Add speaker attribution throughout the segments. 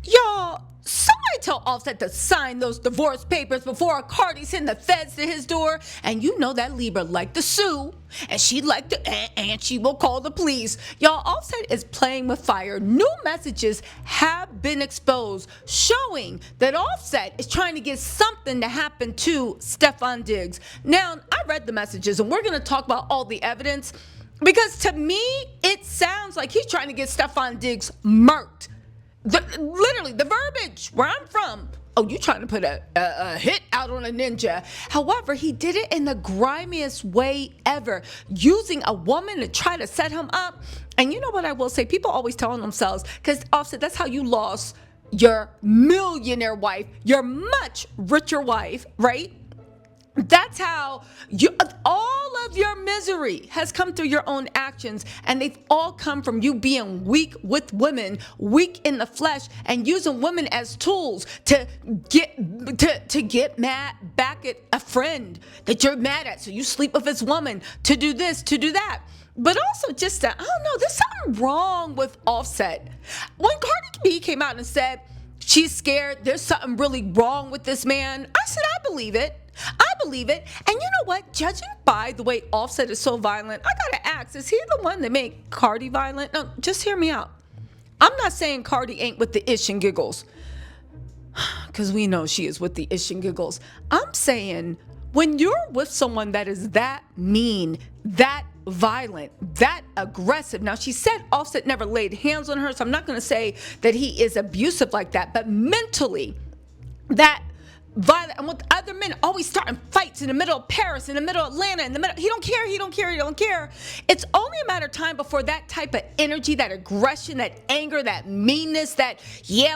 Speaker 1: Y'all, somebody tell Offset to sign those divorce papers before Cardi send the feds to his door. And you know that Libra like to sue, and she like to, and she will call the police. Y'all, Offset is playing with fire. New messages have been exposed showing that Offset is trying to get something to happen to Stefon Diggs. Now, I read the messages, and we're going to talk about all the evidence, because to me, it sounds like he's trying to get Stefon Diggs murked. Literally, the verbiage where I'm from. Oh, you trying to put a hit out on a ninja. However, he did it in the grimiest way ever, using a woman to try to set him up. And you know what I will say? People always telling themselves, because Offset, that's how you lost your millionaire wife, your much richer wife, right? That's how all of your misery has come through your own actions, and they've all come from you being weak with women, weak in the flesh, and using women as tools to get mad back at a friend that you're mad at. So you sleep with this woman to do this, to do that. But also just I don't know, there's something wrong with Offset. When Cardi B came out and said she's scared, there's something really wrong with this man, I said, I believe it. I believe it. And you know what? Judging by the way Offset is so violent, I gotta ask, is he the one that made Cardi violent? No, just hear me out. I'm not saying Cardi ain't with the ish and giggles, because we know she is with the ish and giggles. I'm saying when you're with someone that is that mean, that violent, that aggressive. Now, she said Offset never laid hands on her, so I'm not going to say that he is abusive like that, but mentally, that violent, and with other men always starting fights in the middle of Paris, in the middle of Atlanta, in the middle, he don't care. It's only a matter of time before that type of energy, that aggression, that anger, that meanness, that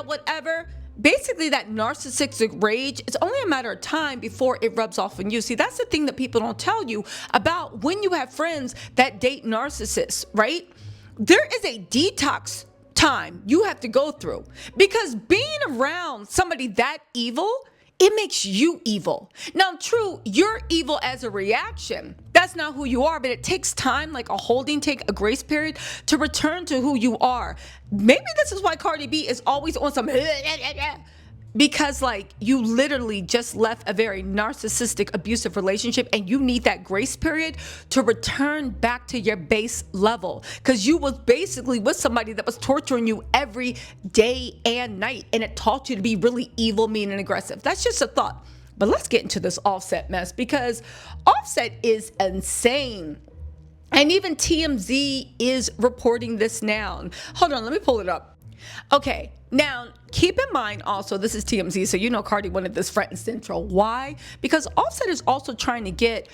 Speaker 1: whatever, basically that narcissistic rage, it's only a matter of time before it rubs off on you. See, that's the thing that people don't tell you about when you have friends that date narcissists, right? There is a detox time you have to go through, because being around somebody that evil, it makes you evil. Now, true, you're evil as a reaction. That's not who you are, but it takes time, like a holding, take a grace period to return to who you are. Maybe this is why Cardi B is always on some, because like you literally just left a very narcissistic, abusive relationship, and you need that grace period to return back to your base level, because you was basically with somebody that was torturing you every day and night, and it taught you to be really evil, mean, and aggressive. That's just a thought. But let's get into this Offset mess, because Offset is insane. And even TMZ is reporting this now. Hold on, let me pull it up. Okay, now keep in mind also, this is TMZ, so you know Cardi wanted this front and central. Why? Because Offset is also trying to get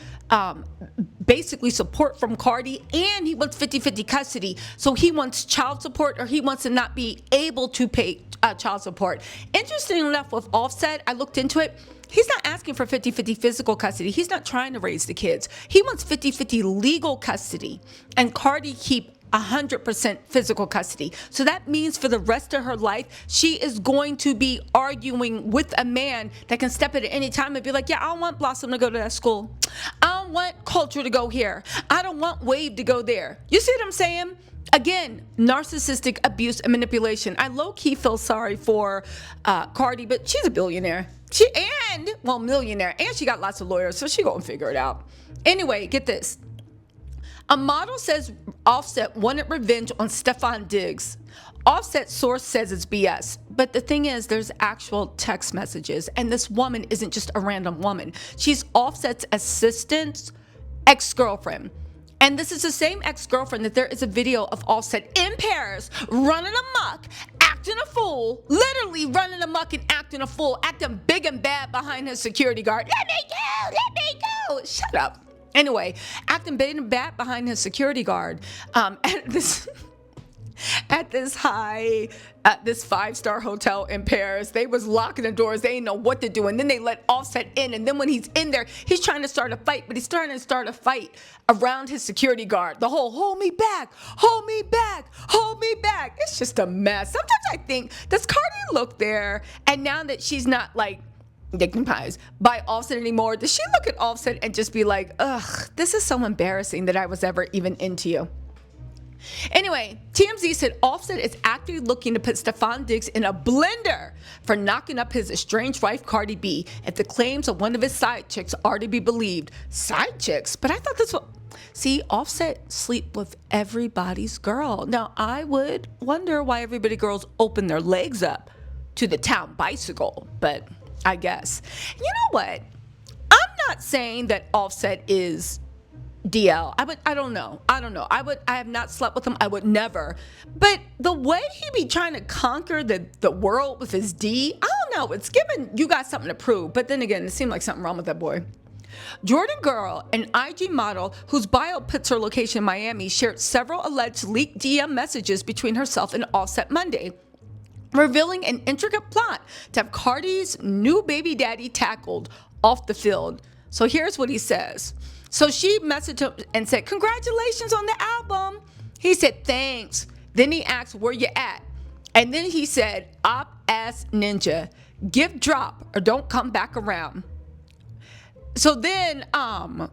Speaker 1: basically support from Cardi, and he wants 50-50 custody. So he wants child support, or he wants to not be able to pay child support. Interesting enough, with Offset, I looked into it. He's not asking for 50-50 physical custody. He's not trying to raise the kids. He wants 50-50 legal custody, and Cardi keep 100% physical custody. So that means for the rest of her life, she is going to be arguing with a man that can step in at any time and be like, yeah, I don't want Blossom to go to that school. I don't want Culture to go here. I don't want Wave to go there. You see what I'm saying? Again, narcissistic abuse and manipulation. I low-key feel sorry for Cardi, but she's a billionaire. Millionaire. And she got lots of lawyers, so she gonna figure it out. Anyway, get this. A model says Offset wanted revenge on Stefon Diggs. Offset source says it's BS. But the thing is, there's actual text messages, and this woman isn't just a random woman. She's Offset's assistant's ex-girlfriend. And this is the same ex-girlfriend that there is a video of Offset in Paris running amok, acting a fool, literally running amok and acting a fool, acting big and bad behind his security guard. Let me go. Shut up. Anyway, acting big and bad behind his security guard at this five-star hotel in Paris. They was locking the doors. They didn't know what to do. And then they let Offset in. And then when he's in there, he's trying to start a fight. But he's trying to start a fight around his security guard. The whole, hold me back, hold me back, hold me back. It's just a mess. Sometimes I think, does Cardi look there? And now that she's not like dignified by Offset anymore, does she look at Offset and just be like, ugh, this is so embarrassing that I was ever even into you? Anyway, TMZ said Offset is actively looking to put Stefon Diggs in a blender for knocking up his estranged wife Cardi B if the claims of one of his side chicks are to be believed. Side chicks? But I thought this was... See, Offset sleep with everybody's girl. Now, I would wonder why everybody girls open their legs up to the town bicycle, but I guess. You know what? I'm not saying that Offset is DL. I don't know. I have not slept with him. I would never. But the way he be trying to conquer the world with his D, I don't know. It's given you got something to prove. But then again, it seemed like something wrong with that boy. Jordan Girl, an IG model whose bio puts her location in Miami, shared several alleged leaked DM messages between herself and Offset Monday, revealing an intricate plot to have Cardi's new baby daddy tackled off the field. So here's what he says. So she messaged him and said, "Congratulations on the album." He said, "Thanks." Then he asked, "Where you at?" And then he said, "Op-ass ninja, give drop or don't come back around." So then the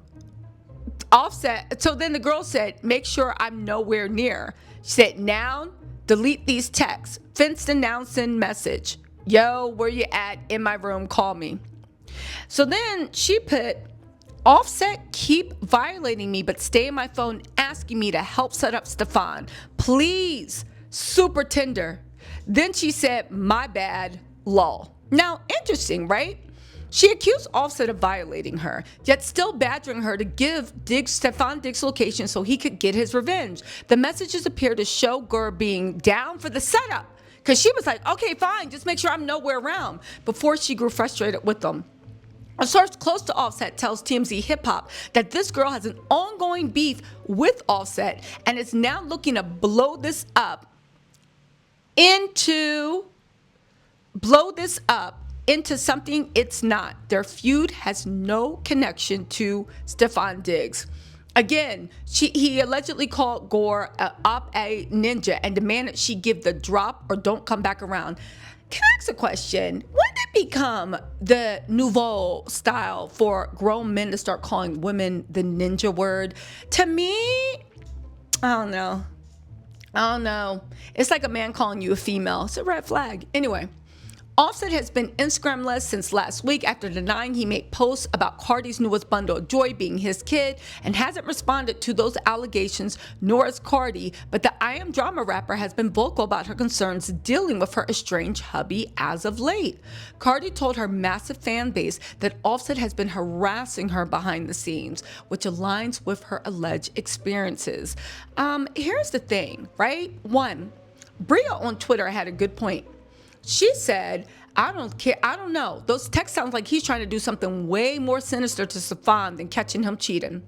Speaker 1: girl said, "Make sure I'm nowhere near." She said, "Now delete these texts. Fenced announcing message. Yo, where you at? In my room, call me." So then she put, "Offset keep violating me, but stay in my phone asking me to help set up Stefon. Please, super tender." Then she said, "My bad, lol." Now, interesting, right? She accused Offset of violating her, yet still badgering her to give Stefon Diggs' location so he could get his revenge. The messages appear to show Gurr being down for the setup, because she was like, "Okay, fine, just make sure I'm nowhere around," before she grew frustrated with them. A source close to Offset tells TMZ Hip Hop that this girl has an ongoing beef with Offset and is now looking to blow this up into something it's not. Their feud has no connection to Stefon Diggs. Again, he allegedly called Gore a op-a ninja and demanded she give the drop or don't come back around. Can I ask a question? Wouldn't it become the nouveau style for grown men to start calling women the ninja word? To me, I don't know. It's like a man calling you a female. It's a red flag. Anyway, Offset has been Instagram-less since last week after denying he made posts about Cardi's newest bundle of joy being his kid and hasn't responded to those allegations, nor has Cardi, but the I Am Drama rapper has been vocal about her concerns dealing with her estranged hubby as of late. Cardi told her massive fan base that Offset has been harassing her behind the scenes, which aligns with her alleged experiences. Here's the thing, right? One, Bria on Twitter had a good point. She said, "I don't care. I don't know. Those texts sound like he's trying to do something way more sinister to Stefon than catching him cheating.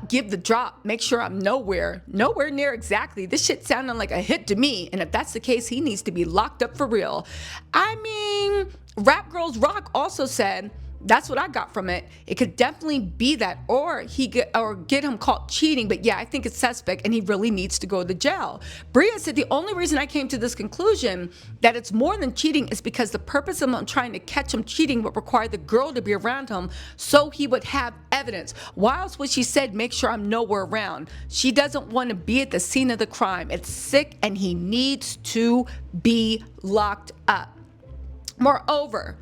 Speaker 1: Give the drop. Make sure I'm nowhere near exactly. This shit sounding like a hit to me. And if that's the case, he needs to be locked up for real." I mean, Rap Girls Rock also said, "That's what I got from it. It could definitely be that, or get him caught cheating. But yeah, I think it's suspect, and he really needs to go to jail." Bria said, "The only reason I came to this conclusion that it's more than cheating is because the purpose of him trying to catch him cheating would require the girl to be around him, so he would have evidence. Whilst what she said, make sure I'm nowhere around. She doesn't want to be at the scene of the crime. It's sick, and he needs to be locked up." Moreover,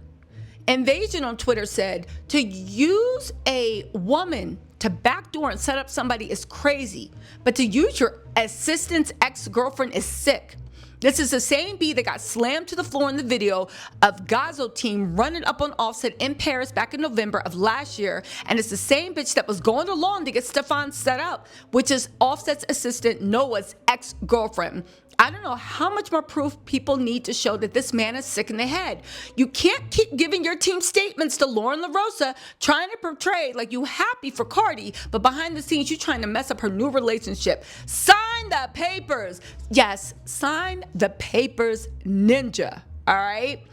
Speaker 1: Invasion on Twitter said, "To use a woman to backdoor and set up somebody is crazy, but to use your assistant's ex-girlfriend is sick. This is the same bee that got slammed to the floor in the video of 𝐭𝐤𝐿 team running up on Offset in Paris back in November of last year, and it's the same bitch that was going along to get Stefon set up, which is Offset's assistant Noah's ex-girlfriend. I don't know how much more proof people need to show that this man is sick in the head. You can't keep giving your team statements to Lauren LaRosa trying to portray like you happy for Cardi, but behind the scenes you trying to mess up her new relationship. Sign the papers." Yes, sign the papers, ninja. All right?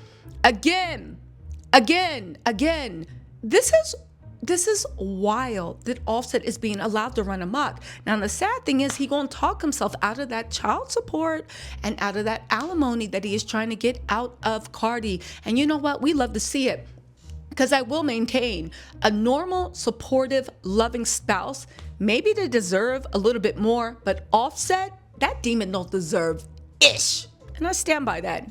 Speaker 1: Again, this is wild that Offset is being allowed to run amok. Now, the sad thing is he gonna talk himself out of that child support and out of that alimony that he is trying to get out of Cardi. And you know what? We love to see it. Because I will maintain a normal, supportive, loving spouse, maybe they deserve a little bit more, but Offset, that demon don't deserve ish. And I stand by that.